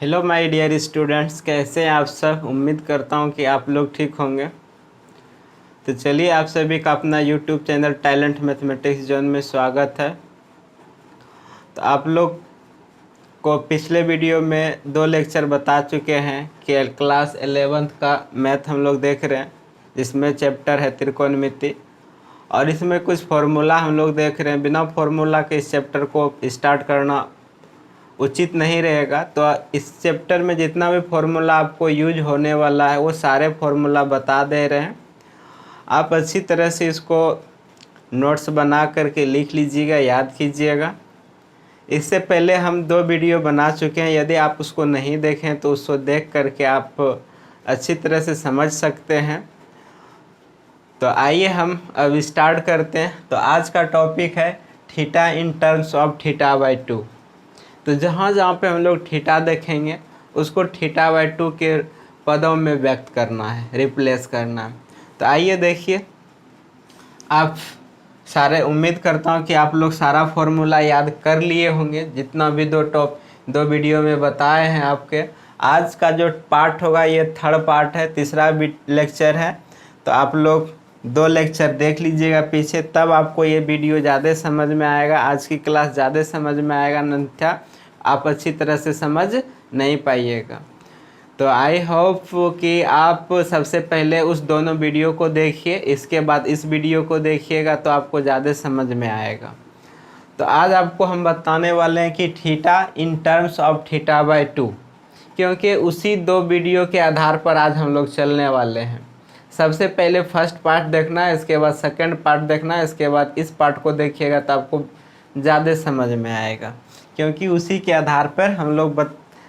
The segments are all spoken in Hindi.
हेलो माय डियर स्टूडेंट्स, कैसे हैं आप सब। उम्मीद करता हूं कि आप लोग ठीक होंगे। तो चलिए, आप सभी का अपना YouTube channel talent mathematics zone में स्वागत है। तो आप लोग को पिछले वीडियो में 2 लेक्चर बता चुके हैं कि क्लास 11th का मैथ हम लोग देख रहे हैं, जिसमें चैप्टर है त्रिकोणमिति, और इसमें कुछ फार्मूला हम लोग देख रहे हैं। बिना फार्मूला के इस चैप्टर को स्टार्ट करना उचित नहीं रहेगा। तो इस चैप्टर में जितना भी फार्मूला आपको यूज होने वाला है वो सारे फार्मूला बता दे रहे हैं। आप अच्छी तरह से इसको नोट्स बना करके लिख लीजिएगा, याद कीजिएगा। इससे पहले हम 2 वीडियो बना चुके हैं, यदि आप उसको नहीं देखें तो उसको देख करके आप अच्छी तरह से समझ सकते हैं। तो आइए हम अब स्टार्ट करते हैं। तो आज का टॉपिक है theta in terms of theta by 2। तो जहाँ जहाँ पे हम लोग थीटा देखेंगे उसको थीटा बाई 2 के पदों में व्यक्त करना है, रिप्लेस करना है। तो आइए देखिए, आप सारे, उम्मीद करता हूँ कि आप लोग सारा फॉर्मूला याद कर लिए होंगे, जितना भी दो वीडियो में बताए हैं आपके। आज का जो पार्ट होगा ये 3rd पार्ट है, तीसरा लेक्चर है। तो आप लोग 2 लेक्चर देख लीजिएगा पीछे, तब आपको ये वीडियो ज़्यादा समझ में आएगा। आज की क्लास ज़्यादा समझ में आएगा, अन्यथा आप अच्छी तरह से समझ नहीं पाइएगा। तो आई होप कि आप सबसे पहले उस दोनों वीडियो को देखिए, इसके बाद इस वीडियो को देखिएगा तो आपको ज़्यादा समझ में आएगा। तो आज आपको हम बताने वाले हैं कि theta in terms of theta by 2, क्योंकि उसी 2 वीडियो के आधार पर आज हम लोग चलने वाले हैं। सबसे पहले फर्स्ट पार्ट देखना है, इसके बाद सेकंड पार्ट देखना है, इसके बाद इस पार्ट को देखिएगा तो आपको ज़्यादा समझ में आएगा, क्योंकि उसी के आधार पर हम लोग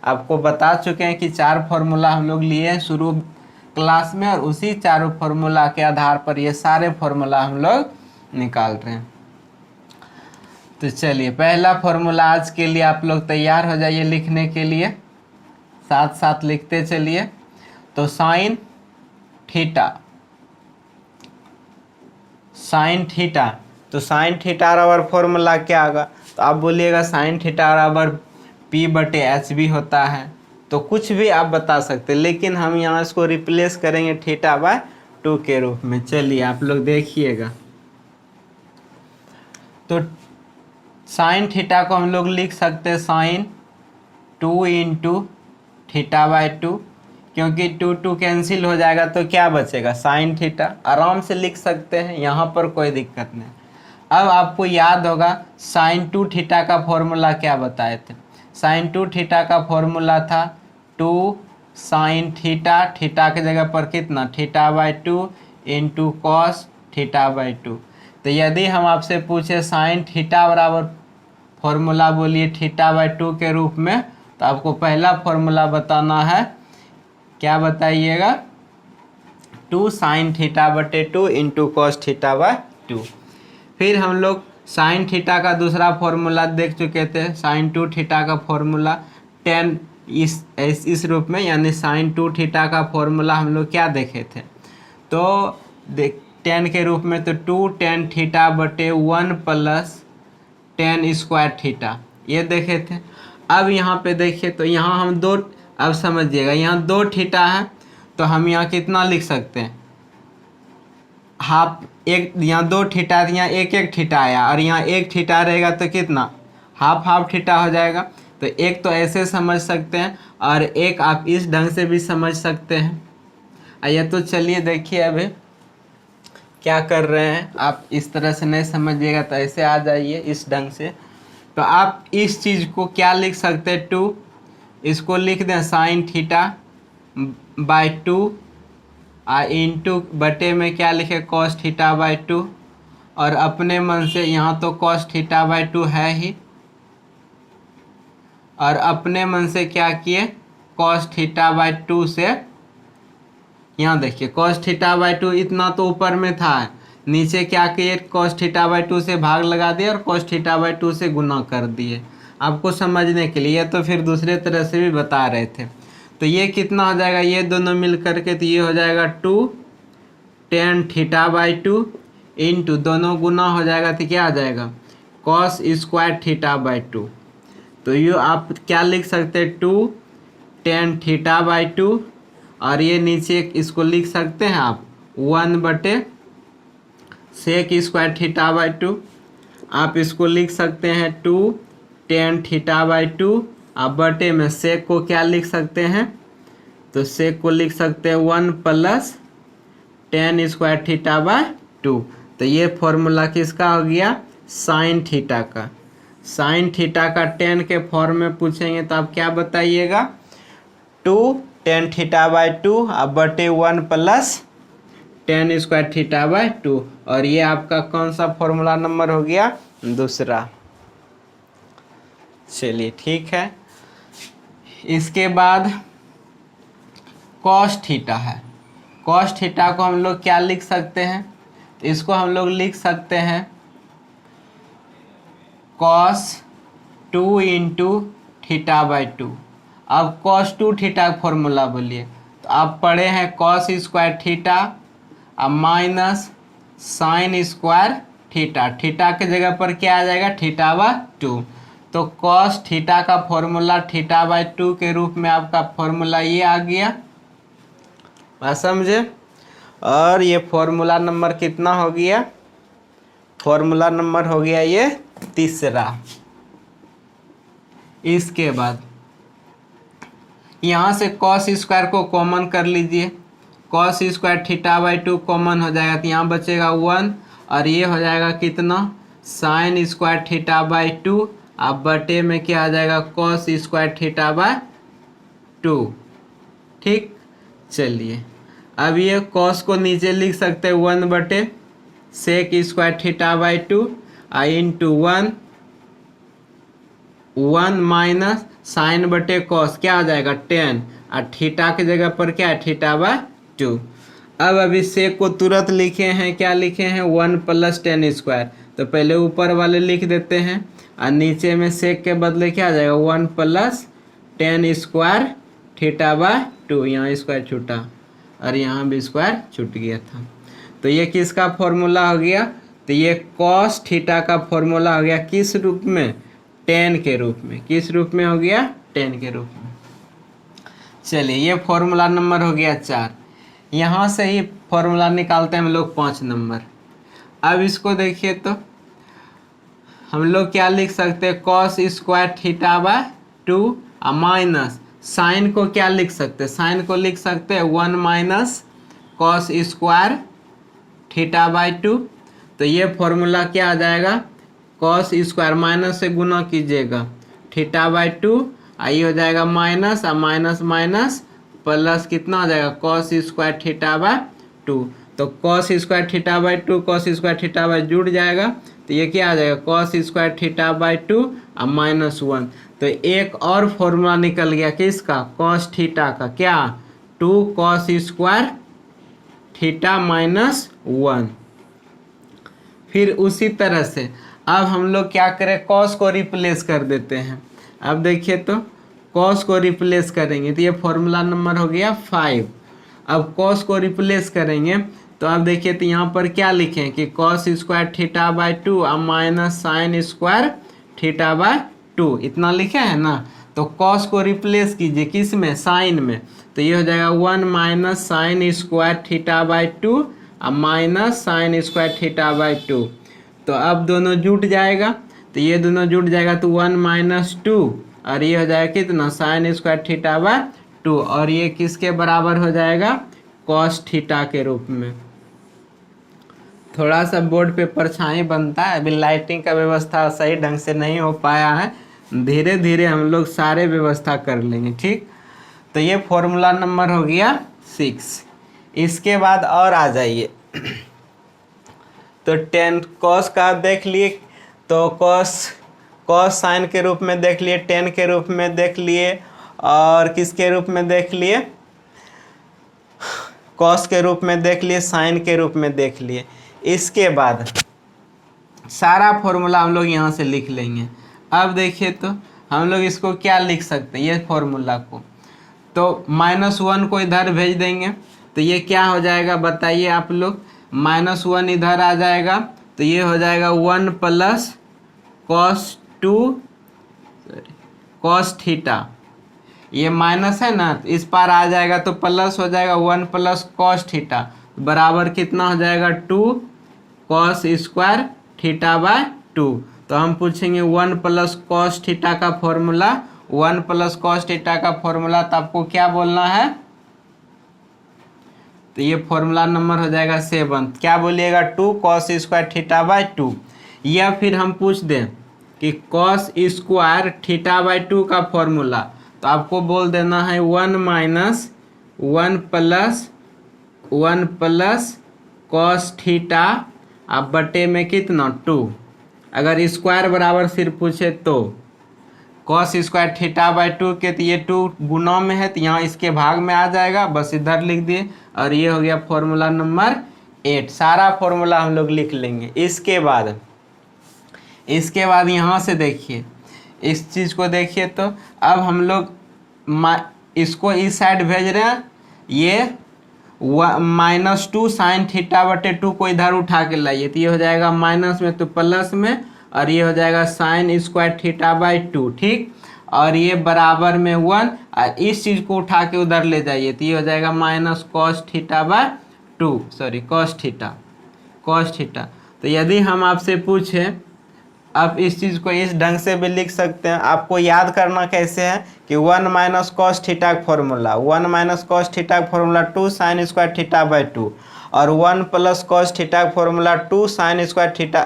आपको बता चुके हैं कि 4 फार्मूला हम लोग लिए हैं शुरू क्लास में, और उसी 4 फार्मूला के आधार पर ये सारे फार्मूला हम लोग निकाल रहे हैं। तो चलिए, पहला फार्मूला आज के लिए आप लोग तैयार हो जाइए लिखने के लिए, साथ साथ लिखते चलिए। तो साइन थीटा, तो साइन थीटा बराबर फॉर्मूला क्या होगा? तो आप बोलिएगा साइन थीटा बराबर P/H भी होता है, तो कुछ भी आप बता सकते हैं, लेकिन हम यहाँ इसको रिप्लेस करेंगे थीटा बाय 2 के रूप में। चलिए आप लोग देखिएगा। तो साइन थीटा को हम लोग लिख सकते हैं साइन 2 इंटू थीटा बाई 2, क्योंकि 2 कैंसिल हो जाएगा तो क्या बचेगा? Sine theta. आराम से लिख सकते हैं, यहाँ पर कोई दिक्कत नहीं। अब आपको याद होगा साइन 2 थीटा का फॉर्मूला क्या बताए थे। साइन 2 थीटा का फॉर्मूला था 2 साइन थीटा, थीटा के जगह पर कितना? Theta by 2 into cos theta by 2। तो यदि हम आपसे पूछे साइन थीटा बराबर फॉर्मूला बोलिए थीटा बाई 2 के रूप में, तो आपको पहला फॉर्मूला बताना है। क्या बताइएगा? 2 साइन थीटा बटे 2 इंटू कॉस थीटा बाई 2। फिर हम लोग साइन थीटा का दूसरा फॉर्मूला देख चुके थे, साइन 2 थीटा का फॉर्मूला tan इस रूप में, यानी साइन 2 थीटा का फॉर्मूला हम लोग क्या देखे थे? तो tan के रूप में, तो 2 tan थीटा बटे 1 प्लस tan स्क्वायर थीटा, ये देखे थे। अब यहाँ पे देखिए, तो यहाँ हम 2, अब समझिएगा, यहाँ 2 थीटा है, तो हम यहाँ कितना लिख सकते हैं? हाफ, एक, यहाँ 2 थीटा, यहाँ एक थीटा आया, और यहाँ 1 थीटा रहेगा तो कितना? हाफ थीटा हो जाएगा। तो एक तो ऐसे समझ सकते हैं, और एक आप इस ढंग से भी समझ सकते हैं। आइए, तो चलिए देखिए अभी क्या कर रहे हैं। आप इस तरह से नहीं समझिएगा तो ऐसे आ जाइए इस ढंग से। तो आप इस चीज़ को क्या लिख सकते हैं? 2, इसको लिख दें साइन थीटा बाई 2, इंटू बटे में क्या लिखे? कॉस थीटा बाई 2, और अपने मन से यहाँ तो कॉस थीटा बाई 2 है ही, और अपने मन से क्या किए? कॉस थीटा बाई 2 से, यहाँ देखिए कॉस थीटा बाई 2 इतना तो ऊपर में था, नीचे क्या किए? कॉस थीटा बाई 2 से भाग लगा दिए और कॉस थीटा बाई 2 से गुना कर दिए, आपको समझने के लिए। तो फिर दूसरे तरह से भी बता रहे थे। तो ये कितना हो जाएगा? ये दोनों मिल करके तो ये हो जाएगा 2 tan थीटा बाई 2 इंटू, दोनों गुना हो जाएगा तो क्या आ जाएगा? Cos square theta by 2। तो ये आप क्या लिख सकते हैं? 2 टेन थीटा बाई टू, और ये नीचे इसको लिख सकते हैं आप 1/, sec square theta by two, आप इसको लिख सकते हैं 2 टेन थीटा बाई टू। आप बटे में सेक को क्या लिख सकते हैं, तो सेक को लिख सकते हैं 1 + ten square theta by two. तो ये फॉर्मूला किसका हो गया, साइन थीटा का। साइन थीटा का टेन के फॉर्म में पूछेंगे तो आप क्या बताइएगा, 2 टेन थीटा बाई टू अब बटे 1 + ten square theta by two. और ये आपका कौन सा फॉर्मूला नंबर हो गया, दूसरा। चलिए ठीक है। इसके बाद कॉस थीटा है। कॉस थीटा को हम लोग क्या लिख सकते हैं, तो इसको हम लोग लिख सकते हैं कॉस 2 × थीटा बाई टू। अब कॉस 2 थीटा का फॉर्मूला बोलिए, तो आप पढ़े हैं कॉस स्क्वायर थीटा अब minus sine square theta. Theta के जगह पर क्या आ जाएगा, थीटा बाई टू। तो कॉस थीटा का फॉर्मूला थीटा बाई टू के रूप में आपका फॉर्मूला ये आ गया, बात समझे। और ये फॉर्मूला नंबर कितना हो गया, फॉर्मूला नंबर हो गया ये तीसरा। इसके बाद यहाँ से कॉस स्क्वायर को कॉमन कर लीजिए, cos square theta by two common हो जाएगा, तो यहाँ बचेगा 1, और ये हो जाएगा कितना, sign square theta by to. अब बटे में क्या आ जाएगा, cos square theta by to. ठीक, चलिए अब ये कॉस को नीचे लिख सकते हैं 1/, sec square theta by two into 1 minus sine बटे कॉस क्या आ जाएगा 10, और थीटा की जगह पर क्या है, थीटा बाई टू। अब अभी सेक को तुरंत लिखे हैं, क्या लिखे हैं, 1 + टेन स्क्वायर। तो पहले ऊपर वाले लिख देते हैं, और नीचे में सेक के बदले क्या आ जाएगा, 1 + ten square theta by to. यहाँ स्क्वायर छूटा और यहाँ भी स्क्वायर छूट गया था। तो ये किसका फॉर्मूला हो गया, तो ये कॉस थीटा का फॉर्मूला हो गया किस रूप में, टेन के रूप में। किस रूप में हो गया, टेन के रूप में। चलिए ये फॉर्मूला नंबर हो गया 4। यहाँ से ही फॉर्मूला निकालते हैं हम लोग 5 नंबर। अब इसको देखिए तो हम लोग क्या लिख सकते हैं, cos square theta by two minus sine को क्या लिख सकते हैं, साइन को लिख सकते हैं 1 minus cos square theta by two. तो ये फॉर्मूला क्या आ जाएगा, कॉस स्क्वायर माइनस से गुना कीजिएगा थीटा बाई टू, आई हो जाएगा माइनस, और माइनस माइनस प्लस कितना हो जाएगा, cos square theta by two. तो cos square theta by two cos square theta by जुड़ जाएगा, तो ये क्या आ जाएगा, cos square theta by two और -1। तो एक और फॉर्मूला निकल गया किसका, कॉस थीटा का, क्या 2 कॉस स्क्वायर थीटा -1। फिर उसी तरह से अब हम लोग क्या करें, कॉस को रिप्लेस कर देते हैं। अब देखिए तो कॉस को रिप्लेस करेंगे तो ये फॉर्मूला नंबर हो गया 5। अब कॉस को रिप्लेस करेंगे तो अब देखिए तो यहाँ पर क्या लिखें कि cos square theta by two और minus sine square theta by two, इतना लिखे है ना। तो कॉस को रिप्लेस कीजिए किस में, साइन में। तो ये हो जाएगा 1 minus sine square theta by two और minus sine square theta by two. तो अब दोनों जुट जाएगा, तो ये दोनों जुट जाएगा तो 1 माइनस 2 और ये हो जाएगा कितना, साइन स्क्वायर थीटा बाई 2, और ये किसके बराबर हो जाएगा, कॉस थीटा के रूप में। थोड़ा सा बोर्ड पे परछाई बनता है, अभी लाइटिंग का व्यवस्था सही ढंग से नहीं हो पाया है, धीरे धीरे हम लोग सारे व्यवस्था कर लेंगे, ठीक। तो ये फॉर्मूला नंबर हो गया 6। इसके बाद और आ जाइए तो 10 कॉस का देख लिए, तो कॉस साइन के रूप में देख लिए, 10 के रूप में देख लिए, और किसके रूप में देख लिए, कॉस के रूप में देख लिए, साइन के रूप में देख लिए। इसके बाद सारा फॉर्मूला हम लोग यहाँ से लिख लेंगे। अब देखिए तो हम लोग इसको क्या लिख सकते हैं, ये फॉर्मूला को, तो -1 को इधर भेज देंगे तो ये क्या हो जाएगा बताइए आप लोग, -1 इधर आ जाएगा तो ये हो जाएगा 1 + cos 2 cos थीटा। ये माइनस है ना, इस पार आ जाएगा तो प्लस हो जाएगा 1 प्लस कॉस थीटा बराबर कितना हो जाएगा 2 कॉस स्क्वायर थीटा बाय 2। तो हम पूछेंगे 1 प्लस कॉस थीटा का फॉर्मूला, 1 प्लस कॉस थीटा का फॉर्मूला तो आपको क्या बोलना है, तो ये फॉर्मूला नंबर हो जाएगा 7। क्या बोलिएगा 2 कॉस स्क्वायर थीटा बाय 2। या फिर हम पूछ दें कि कॉस स्क्वायर थीटा बाय 2 का फॉर्मूला, तो आपको बोल देना है 1 माइनस 1 प्लस कॉस थीटा अब बटे में कितना 2। अगर स्क्वायर बराबर सिर्फ पूछे तो कॉस स्क्वायर थीटा बाय 2 के, तो ये 2 गुना में है तो यहाँ इसके भाग में आ जाएगा, बस इधर लिख दिए। और ये हो गया फॉर्मूला नंबर 8। सारा फॉर्मूला हम लोग लिख लेंगे। इसके बाद यहाँ से देखिए, इस चीज़ को देखिए, तो अब हम लोग इसको इस साइड भेज रहे हैं, ये -2 साइन थीटा बटे 2 को इधर उठा के लाइए, तो ये हो जाएगा माइनस में तो प्लस में, और ये हो जाएगा साइन स्क्वायर थीटा बाय 2, ठीक। और ये बराबर में 1, और इस चीज़ को उठा के उधर ले जाइए, तो ये हो जाएगा minus cos theta by 2, sorry cos theta. तो यदि हम आपसे पूछें, आप इस चीज़ को इस ढंग से भी लिख सकते हैं। आपको याद करना कैसे है कि 1 माइनस कॉस थीटा का फॉर्मूला, 1 माइनस कॉस थीटा का formula 2 sign square theta by 2, और 1 प्लस कॉस थीटा का formula 2 sign square theta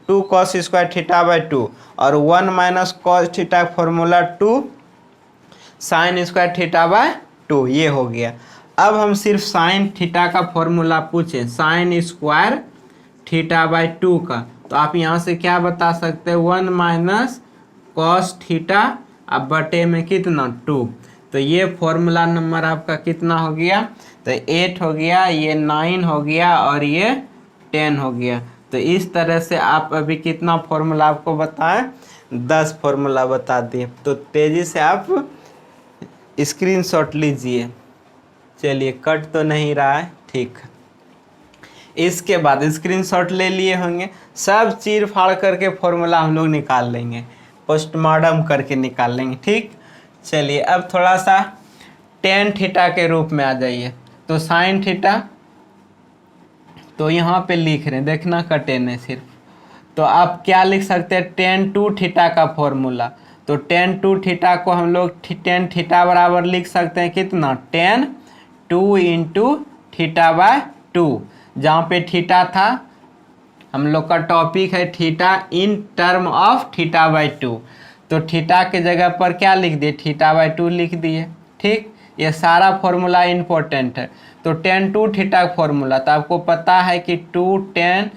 2 cos square theta by 2, और 1 माइनस कॉस थीटा का formula 2 sign square theta by 2। ये हो गया। अब हम सिर्फ साइन थीटा का फॉर्मूला पूछें, साइन स्क्वायर थीटा बाय 2 का, तो आप यहाँ से क्या बता सकते हैं 1 माइनस कॉस थीटा अब बटे में कितना 2। तो ये फॉर्मूला नंबर आपका कितना हो गया, तो 8 हो गया, ये 9 हो गया, और ये 10 हो गया। तो इस तरह से आप अभी कितना फॉर्मूला आपको बताएं, 10 फॉर्मूला बता दिए। तो तेज़ी से आप स्क्रीनशॉट लीजिए। चलिए, कट तो नहीं रहा है, ठीक। इसके बाद स्क्रीनशॉट ले लिए होंगे, सब चीर फाड़ करके फॉर्मूला हम लोग निकाल लेंगे, पोस्टमार्टम करके निकाल लेंगे, ठीक। चलिए, अब थोड़ा सा टेन थीटा के रूप में आ जाइए। तो साइन थीटा, तो यहाँ पे लिख रहे हैं, देखना कटे नहीं सिर्फ। तो आप क्या लिख सकते हैं, टेन टू थीटा का फॉर्मूला। तो टेन टू थीटा को हम लोग टेन थीटा बराबर लिख सकते हैं कितना, 10 2 इंटू थीटा बाय 2। जहाँ पे थीटा था, हम लोग का टॉपिक है theta in term of theta by 2। तो थीटा के जगह पर क्या लिख दिए, थीटा बाय 2 लिख दिए, ठीक। ये सारा फॉर्मूला इम्पोर्टेंट है। तो टेन टू थीटा फॉर्मूला, तो आपको पता है कि 2 10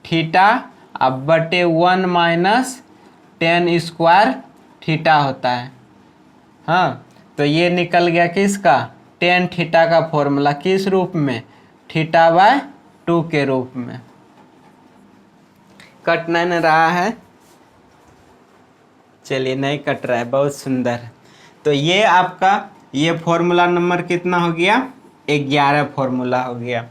थीटा अब बटे 1 माइनस 10 स्क्वायर थीटा होता है। हाँ, तो ये निकल गया किसका, टेन थीटा का फॉर्मूला, किस रूप में, थीटा बाय 2 के रूप में। कट नहीं रहा है, चलिए नहीं कट रहा है, बहुत सुंदर। तो ये आपका ये फॉर्मूला नंबर कितना हो गया, 11 फॉर्मूला हो गया।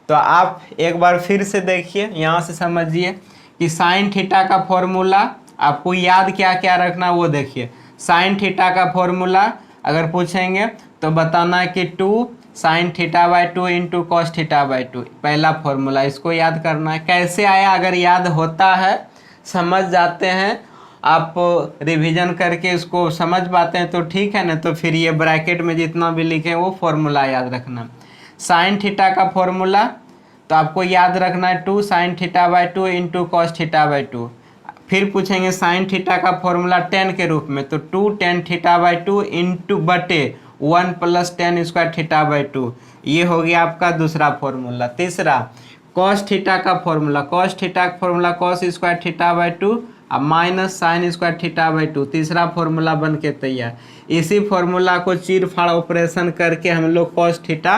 तो आप एक बार फिर से देखिए, यहाँ से समझिए कि साइन थीटा का फॉर्मूला आपको याद क्या क्या रखना वो देखिए। साइन थीटा का फॉर्मूला अगर पूछेंगे तो बताना है कि 2 sine theta by 2 into cos theta by 2, पहला फॉर्मूला, इसको याद करना है। कैसे आया, अगर याद होता है, समझ जाते हैं आप, रिवीजन करके इसको समझ पाते हैं तो ठीक है ना। तो फिर ये ब्रैकेट में जितना भी लिखे वो फॉर्मूला याद रखना। साइन थीटा का फॉर्मूला तो आपको याद रखना है 2 sine theta by 2 into cos theta by 2। फिर पूछेंगे साइन थीटा का फॉर्मूला 10 के रूप में, तो 2 10 थीटा बाय 2 इंटू बटे 1 प्लस 10 स्क्वायर थीटा बाय 2। ये हो गया आपका दूसरा फॉर्मूला। तीसरा कॉस थीटा का फॉर्मूला, कॉस थीटा का formula cos square theta by 2 अब minus sine square theta by 2, तीसरा फॉर्मूला बन के तैयार। इसी फॉर्मूला को चीर फाड़ ऑपरेशन करके हम लोग कॉस थीटा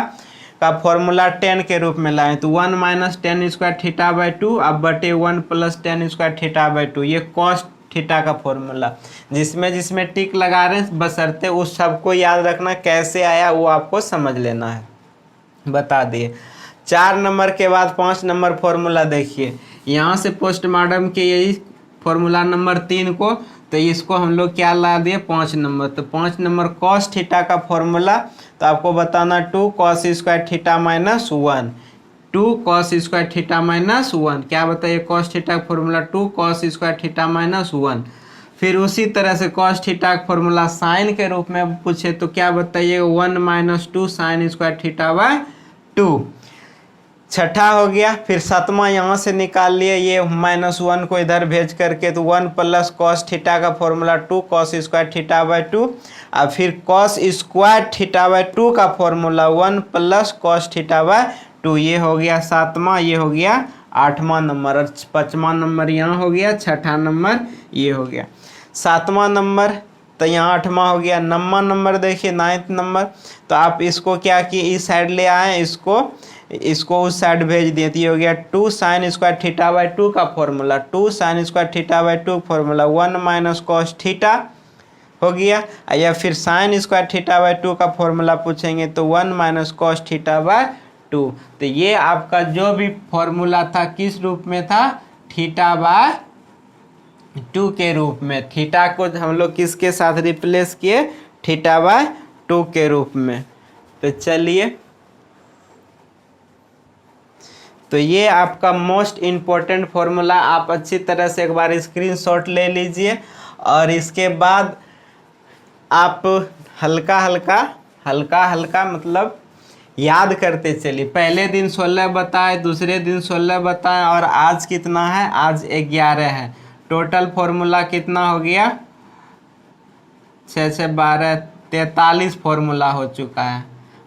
का फॉर्मूला 10 के रूप में लाएं, तो 1 माइनस 10 स्क्वायर थीटा बाय 2 अब बटे 1 प्लस 10 स्क्वायर थीटा बाय 2। ये कॉस थीटा का फॉर्मूला, जिसमें टिक लगा रहे हैं, बशर्ते उस सबको याद रखना, कैसे आया वो आपको समझ लेना है। बता दिए। 4 नंबर के बाद 5 नंबर फॉर्मूला देखिए, यहाँ से पोस्टमार्टम के यही फॉर्मूला नंबर 3 को तो इसको हम लोग क्या ला दिए 5 नंबर। तो 5 नंबर कॉस थीटा का फॉर्मूला तो आपको बताना 2 cos square theta minus 1, 2 cos square theta minus 1। क्या बताइए कॉस थीटा का formula 2 cos square theta minus 1। फिर उसी तरह से कॉस थीटा का फॉर्मूला साइन के रूप में पूछे तो क्या बताइए 1 minus 2 sign square theta by 2। छठा हो गया। फिर सातवां यहाँ से निकाल लिए, ये -1 को इधर भेज करके, तो 1 प्लस कॉस थीटा का formula 2 cos square theta by 2। और फिर कॉस स्क्वायर थीटा बाय 2 का formula 1 plus cos theta by 2। ये हो गया सातवां, ये हो गया आठवां नंबर, और पाँचवां नंबर यहाँ हो गया, छठा नंबर ये हो गया। सातवां नंबर तो यहाँ आठवां हो गया। नौवां नंबर देखिए 9th नंबर, तो आप इसको क्या किए इस साइड ले आए, इसको उस साइड भेज दिए। तो ये हो गया 2 साइन स्क्वायर थीटा बाय 2 का formula, 2 sign square theta by 2 formula 1 minus cos theta हो गया। या फिर साइन स्क्वायर थीटा बाय 2 का फॉर्मूला पूछेंगे तो 1 माइनस कॉस थीटा बाय 2। तो ये आपका जो भी फॉर्मूला था किस रूप में था, थीटा बाय 2 के रूप में। थीटा को हम लोग किसके साथ रिप्लेस किए, थीटा बाय 2 के रूप में। तो चलिए, तो ये आपका मोस्ट इम्पोर्टेंट फॉर्मूला आप अच्छी तरह से एक बार स्क्रीनशॉट ले लीजिए, और इसके बाद आप हल्का हल्का मतलब याद करते चलिए। पहले दिन 16 बताए, दूसरे दिन 16 बताए, और आज कितना है, आज 11 है। टोटल फॉर्मूला कितना हो गया, 6 6 12 43 फॉर्मूला हो चुका है।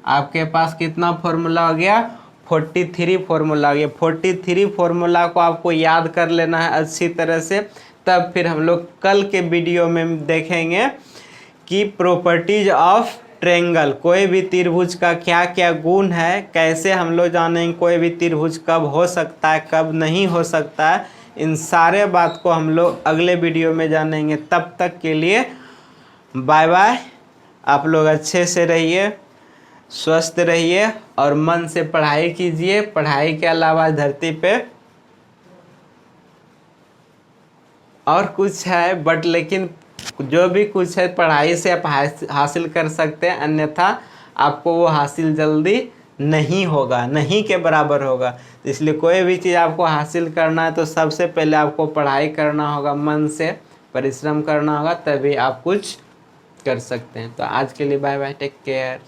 आपके पास कितना फॉर्मूला हो गया, 43 फॉर्मूला हो गया। 43 फॉर्मूला को आपको याद कर लेना है अच्छी तरह से। तब फिर हम लोग कल के वीडियो में देखेंगे कि प्रॉपर्टीज ऑफ ट्रायंगल, कोई भी त्रिभुज का क्या क्या गुण है, कैसे हम लोग जानेंगे कोई भी त्रिभुज कब हो सकता है कब नहीं हो सकता है। इन सारे बात को हम लोग अगले वीडियो में जानेंगे। तब तक के लिए बाय बाय। आप लोग अच्छे से रहिए, स्वस्थ रहिए, और मन से पढ़ाई कीजिए। पढ़ाई के अलावा धरती पे और कुछ है, बट लेकिन जो भी कुछ है पढ़ाई से आप हासिल कर सकते हैं, अन्यथा आपको वो हासिल जल्दी नहीं होगा, नहीं के बराबर होगा। इसलिए कोई भी चीज़ आपको हासिल करना है तो सबसे पहले आपको पढ़ाई करना होगा, मन से परिश्रम करना होगा, तभी आप कुछ कर सकते हैं। तो आज के लिए बाय बाय, टेक केयर।